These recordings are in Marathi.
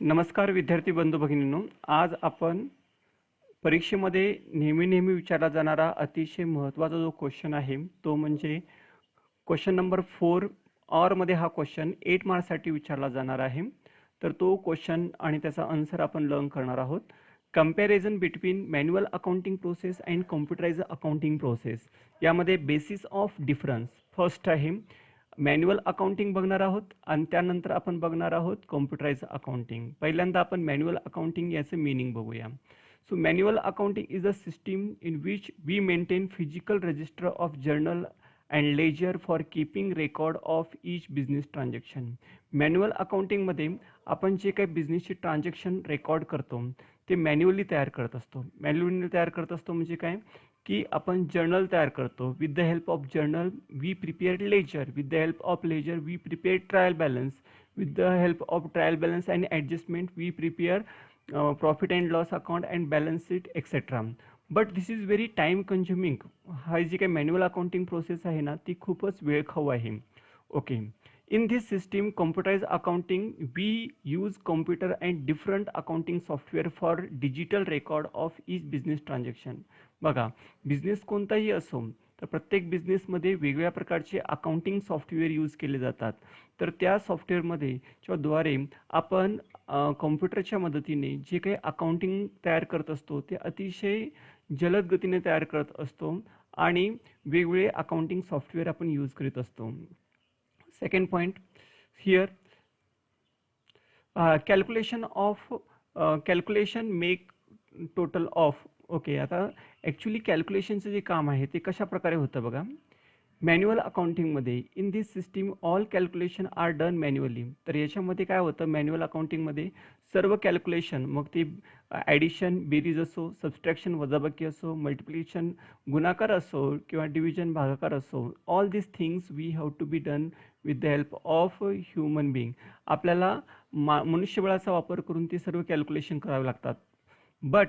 नमस्कार विद्यार्थी बंधू भगिनींनो, आज आपण परीक्षेमध्ये नेहमी विचारला जाणारा अतिशय महत्त्वाचा जो क्वेश्चन आहे तो म्हणजे क्वेश्चन नंबर 4 ऑर मध्ये हा क्वेश्चन 8 मार्क्ससाठी विचारला जाणार आहे. तर तो क्वेश्चन आणि त्याचा आन्सर आपण लर्न करणार आहोत. Comparison between manual accounting process and computerised accounting process, यामध्ये बेसिस ऑफ डिफरन्स फर्स्ट आहे मॅन्युअल अकाउंटिंग बघणार आहोत आणि त्यानंतर आपण बघणार आहोत कॉम्प्युटराइज्ड अकाउंटिंग. पहिल्यांदा आपण मॅन्युअल अकाउंटिंग याचं मीनिंग बघूया. So manual accounting is a system in which we maintain physical register of journal and ledger for keeping record of each business transaction. Manual अकाउंटिंगमध्ये आपण जे काही बिझनेसचे ट्रान्झॅक्शन रेकॉर्ड करतो ते मॅन्युअली तयार करत असतो. मॅन्युअली तयार करत असतो म्हणजे काय की आपण जर्नल तयार करतो. With the help of journal we prepare ledger, with the help of ledger we prepare trial balance, with the help of trial balance and adjustment we prepare profit and loss account and balance sheet etcetera. But this is very time consuming. हा जी काही मॅन्युअल अकाउंटिंग प्रोसेस आहे ना ती खूपच वेळखाऊ आहे. Okay, in this system computerized accounting we use computer and different accounting software for digital record of each business transaction. बघा, बिझनेस कोणताही असो तर प्रत्येक बिझनेसमध्ये वेगवेगळ्या प्रकारचे अकाउंटिंग सॉफ्टवेअर यूज केले जातात. तर त्या सॉफ्टवेअरमध्ये किंवा द्वारे आपण कॉम्प्युटरच्या मदतीने जे काही अकाउंटिंग तयार करत असतो ते अतिशय जलद गतीने तयार करत असतो आणि वेगवेगळे अकाउंटिंग सॉफ्टवेअर आपण यूज करीत असतो. Second point here, calculation make total of. Okay, आता ॲक्च्युली कॅल्क्युलेशनचं जे काम आहे ते कशा प्रकारे होतं बघा. मॅन्युअल अकाउंटिंगमध्ये in this system all calculation are done manually. तर याच्यामध्ये काय होतं, मॅन्युअल अकाउंटिंगमध्ये सर्व कॅल्क्युलेशन, मग ते ॲडिशन बेरीज असो, सबस्ट्रॅक्शन वजाबाकी असो, मल्टिप्लिकेशन गुणाकार असो किंवा डिव्हिजन भागाकार असो, all this things we have to be done with the help of human being. आपल्याला मनुष्यबळाचा वापर करून ते सर्व कॅल्क्युलेशन करावे लागतात. But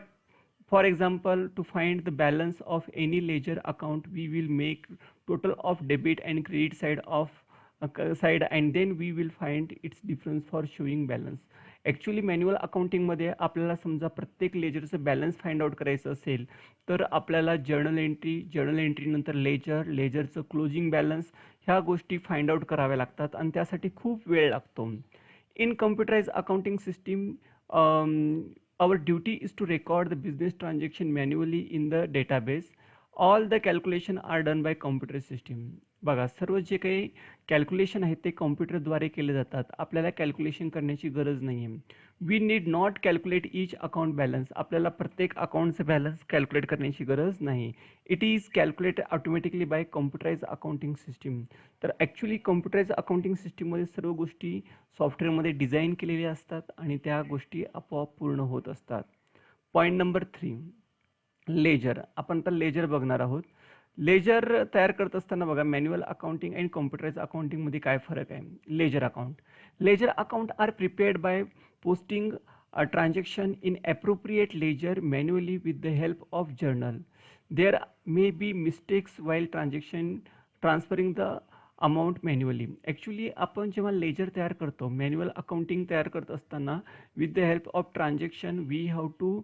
for example, to find the balance of any ledger account we will make total of debit and credit side and then we will find its difference for showing balance. Actually manual अकाउंटिंगमध्ये आपल्याला समजा प्रत्येक लेजरचं बॅलन्स फाइंड आउट करायचं असेल तर आपल्याला जर्नल एंट्री नंतर लेजरचं क्लोजिंग बॅलन्स ह्या गोष्टी फाइंड आउट कराव्या लागतात आणि त्यासाठी खूप वेळ लागतो. In computerised accounting system our duty is to record the business transaction manually in the database. All the calculation are done by computer system. बघा, सर्व जे काही कॅल्क्युलेशन आहेत ते कॉम्प्युटरद्वारे केले जातात. आपल्याला कॅल्क्युलेशन करण्याची गरज नाही आहे. We need not calculate each account balance. आपल्याला प्रत्येक अकाउंटचं बॅलन्स कॅल्क्युलेट करण्याची गरज नाही. It is calculated automatically by computerised accounting system. तर ॲक्च्युली कॉम्प्युटराइज्ड अकाउंटिंग सिस्टीममध्ये सर्व गोष्टी सॉफ्टवेअरमध्ये डिझाईन केलेल्या असतात आणि त्या गोष्टी आपोआप पूर्ण होत असतात. Point number 3, ledger. आपण तर लेजर बघणार आहोत. लेजर तयार करत असताना बघा, मॅन्युअल अकाउंटिंग अँड कॉम्प्युटराइज्ड अकाउंटिंगमध्ये काय फरक आहे. Ledger account are prepared by posting a transaction in appropriate ledger manually with the help of journal. There may be mistakes while transferring the amount manually. Actually आपण जेव्हा लेजर तयार करतो, मॅन्युअल अकाउंटिंग तयार करत असताना with the help of transaction we have to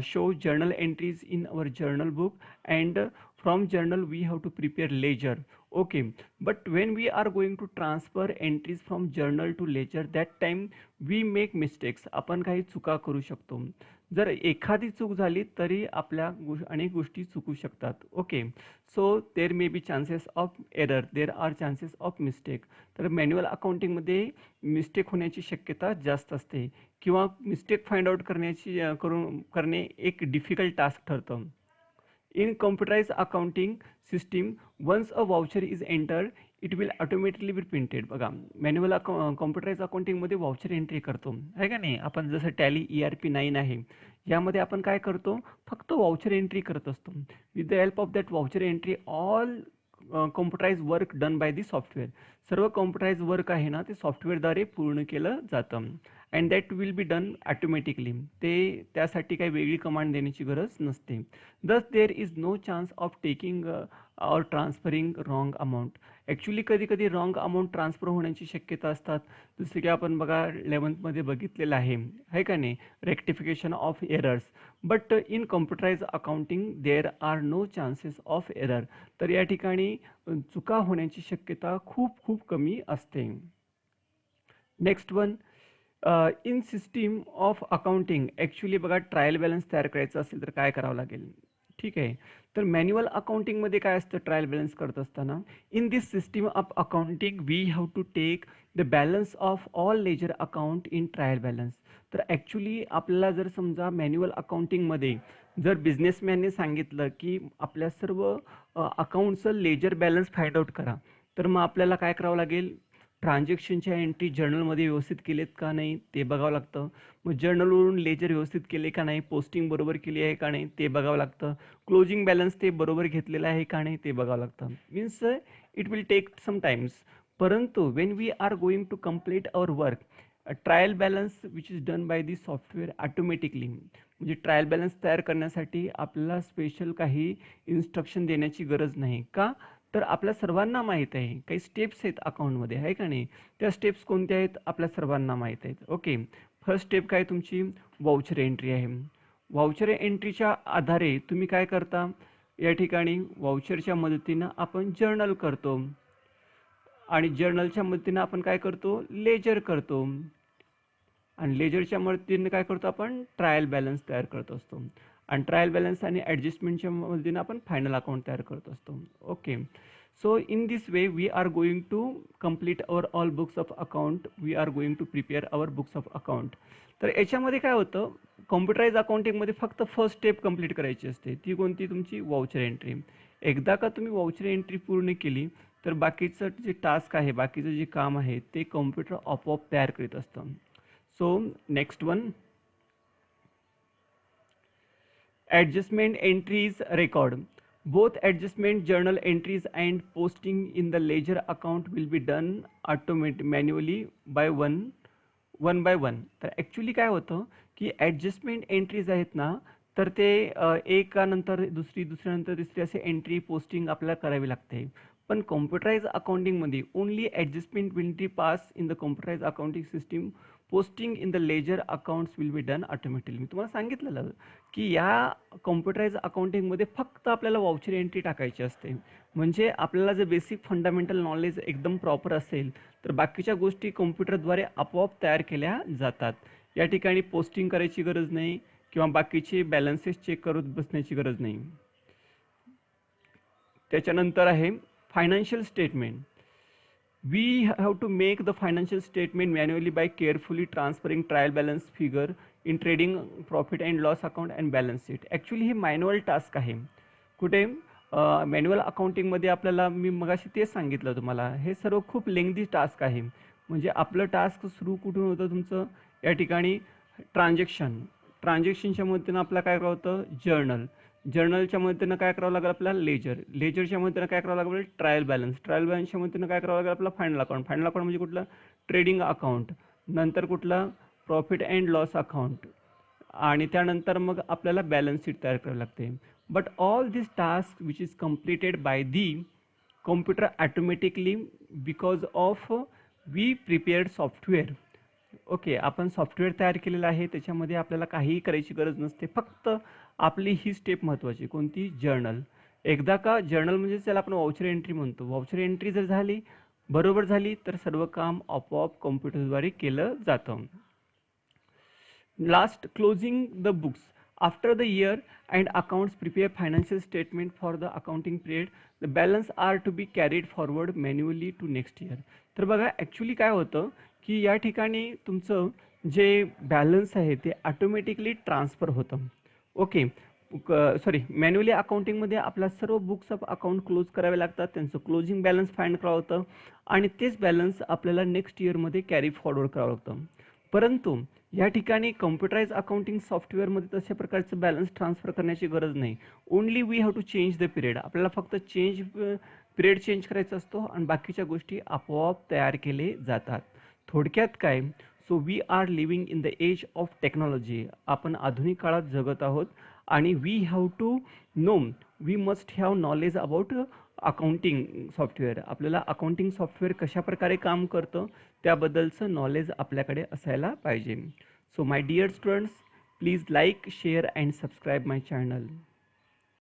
show journal entries in our journal book and from journal we have to prepare ledger. Okay, but when we are going to transfer entries from journal to ledger, that time we make mistakes. आपण काही चुका करू शकतो. जर एखादी चूक झाली तरी आपल्या अनेक गोष्टी चुकू शकतात. Okay, so there may be chances of error, there are chances of mistake. तर मॅन्युअल अकाउंटिंगमध्ये मिस्टेक होण्याची शक्यता जास्त असते किंवा मिस्टेक फाइंड आउट करणे एक डिफिकल्ट टास्क ठरतं. In computerised accounting system once a voucher is entered it will automatically be printed. बघा, मॅन्युअल कॉम्प्युटराइज्ड अकाउंटिंगमध्ये वाउचर एंट्री करतो आहे का नाही. आपण जसं टॅली ERP9 आहे यामध्ये आपण काय करतो, फक्त वाउचर एंट्री करत असतो. With the help of that voucher entry all computerise work done by the software. सर्व कॉम्प्युटराइज वर्क आहे ना ते सॉफ्टवेअरद्वारे पूर्ण केलं जातं and that will be done automatically. त्यासाठी काही वेगळी कमांड देण्याची गरज नसते. Thus there is no chance of taking or transferring wrong amount. Actually कधी कधी रॉंग अमाऊंट ट्रान्सफर होण्याची शक्यता असतात. जसं की आपण बघा 11th बघितलेलं आहे का नाही, rectification of errors. But in computerise accounting there are no chances of error. तर या ठिकाणी चुका होण्याची शक्यता खूप खूप कमी असते. Next one, in system of accounting actually बघा ट्रायल बॅलन्स तयार करायचं असेल तर काय करावं लागेल. ठीक आहे, तर मॅन्युअल अकाउंटिंगमध्ये काय असतं ट्रायल बॅलन्स करत असताना, in this system of accounting we have to take the balance of all ledger account in trial balance. तर ॲक्च्युली आपल्याला जर समजा मॅन्युअल अकाउंटिंगमध्ये जर बिझनेसमॅनने सांगितलं की आपल्या सर्व अकाउंटचं लेजर बॅलन्स फाइंड आउट करा, तर मग आपल्याला काय करावं लागेल, ट्रान्झॅक्शनच्या एंट्री जर्नलमध्ये व्यवस्थित केलेत का नाही ते बघावं लागतं. मग जर्नलवरून लेजर व्यवस्थित केले का नाही, पोस्टिंग बरोबर केली आहे का नाही ते बघावं लागतं. क्लोजिंग बॅलन्स ते बरोबर घेतलेलं आहे का नाही ते बघावं लागतं. Means it will take some times. परंतु when we are going to complete our work, trial balance which is done by the software automatically, म्हणजे ट्रायल बॅलन्स तयार करण्यासाठी आपल्याला स्पेशल काही इन्स्ट्रक्शन देण्याची गरज नाही. का, तर आपल्या सर्वांना माहीत आहे काही स्टेप्स आहेत अकाउंटमध्ये आहे का नाही. त्या स्टेप्स कोणत्या आहेत आपल्या सर्वांना माहीत आहेत. ओके, फर्स्ट स्टेप काय तुमची वाउचर एंट्री आहे. वाउचर एंट्रीच्या आधारे तुम्ही काय करता, या ठिकाणी वाउचरच्या मदतीनं आपण जर्नल करतो आणि जर्नलच्या मदतीनं आपण काय करतो, लेजर करतो आणि लेजरच्या मदतीने काय करतो आपण ट्रायल बॅलन्स तयार करत असतो आणि ट्रायल बॅलन्स आणि ॲडजस्टमेंटच्या मदतीने आपण फायनल अकाउंट तयार करत असतो. Okay, so in this way we are going to complete our all books of account, we are going to prepare our books of account. तर याच्यामध्ये काय होतं, कॉम्प्युटराइज अकाउंटिंगमध्ये फक्त फर्स्ट स्टेप कंप्लीट करायची असते, ती कोणती तुमची वाउचर एंट्री. एकदा का तुम्ही वाउचर एंट्री पूर्ण केली तर बाकीचं जे टास्क आहे, बाकीचं जे काम आहे ते कॉम्प्युटर आपोआप तयार करीत असतं. So next one, adjustment entries record. Both adjustment journal entries and posting in the ledger account will be done manually by one by one. तर ॲक्च्युली काय होतं की ॲडजस्टमेंट एंट्रीज आहेत ना, तर ते एकानंतर दुसरी दुसऱ्यानंतर तिसरी असे एंट्री पोस्टिंग आपल्याला करावी लागते. पण कॉम्प्युटराइज अकाउंटिंगमध्ये only adjustment will be pass in the computerise accounting system, posting in the ledger accounts will be done automatically. मी तुम्हाला सांगितलेलं की या कॉम्प्युटराइज अकाउंटिंगमध्ये फक्त आपल्याला वाउचर एंट्री टाकायची असते. म्हणजे आपल्याला जर बेसिक फंडामेंटल नॉलेज एकदम प्रॉपर असेल तर बाकीच्या गोष्टी कॉम्प्युटरद्वारे आपोआप तयार केल्या जातात. या ठिकाणी पोस्टिंग करायची गरज नाही किंवा बाकीचे बॅलन्सेस चेक करत बसण्याची गरज नाही. त्याच्यानंतर आहे financial statement. We have to make the financial statement manually by carefully transferring trial balance figure in trading profit and loss account and balance sheet. Actually हे मॅन्युअल टास्क आहे. कुठे मॅन्युअल अकाउंटिंगमध्ये आपल्याला मी मगाशी तेच सांगितलं तुम्हाला, हे सर्व खूप लेंथी टास्क आहे. म्हणजे आपलं टास्क सुरू कुठून होतं तुमचं, या ठिकाणी ट्रान्झॅक्शनच्या मदतीनं आपल्याला काय करावं होतं, जर्नलच्या मदतीनं काय करावं लागेल आपल्याला, लेजरच्या मदतीनं काय करावं लागेल, ट्रायल बॅलन्सच्या मदतीनं काय करावं लागेल आपल्याला, फायनल अकाउंट म्हणजे कुठलं, ट्रेडिंग अकाउंट, नंतर कुठला, प्रॉफिट अँड लॉस अकाउंट आणि त्यानंतर मग आपल्याला बॅलन्स शीट तयार करावी लागते. But all this task which is completed by the computer automatically because of we prepared software. Okay, आपण सॉफ्टवेअर तयार केलेलं आहे, त्याच्यामध्ये आपल्याला काहीही करायची गरज नसते. फक्त आपली ही स्टेप महत्त्वाची, कोणती, जर्नल. एकदा का जर्नल म्हणजे त्याला आपण वाउचर एंट्री म्हणतो, वाउचर एंट्री जर झाली बरोबर झाली तर सर्व काम आपोआप कॉम्प्युटरद्वारे केलं जातं. Last, closing the books. After the year end accounts prepare financial statement for the accounting period, the balance are to be carried forward manually to next year. तर बघा ॲक्च्युली काय होतं की या ठिकाणी तुमचं जे बॅलन्स आहे ते ऑटोमॅटिकली ट्रान्सफर होतं. ओके, मॅन्युअली अकाउंटिंगमध्ये आपल्या सर्व बुक्स ऑफ अकाउंट क्लोज करावे लागतात, त्यांचं क्लोजिंग बॅलन्स फाइंड करावं होतं आणि तेच बॅलन्स आपल्याला नेक्स्ट इयरमध्ये कॅरी फॉरवर्ड करावं लागतं. परंतु या ठिकाणी कॉम्प्युटराइज अकाउंटिंग सॉफ्टवेअरमध्ये तशा प्रकारचं बॅलन्स ट्रान्सफर करण्याची गरज नाही. Only we have to change the period. आपल्याला फक्त पिरियड चेंज करायचा असतो आणि बाकीच्या गोष्टी आपोआप तयार केले जातात. थोडक्यात काय, so we are living in the age of technology. आपण आधुनिक काळात जगत आहोत आणि we have to know, we must have knowledge about accounting software, आपल्याला अकाउंटिंग सॉफ्टवेअर कशा प्रकारे काम करतं त्याबद्दलचं नॉलेज आपल्याकडे असायला पाहिजे. So my dear students, please like, share and subscribe my channel.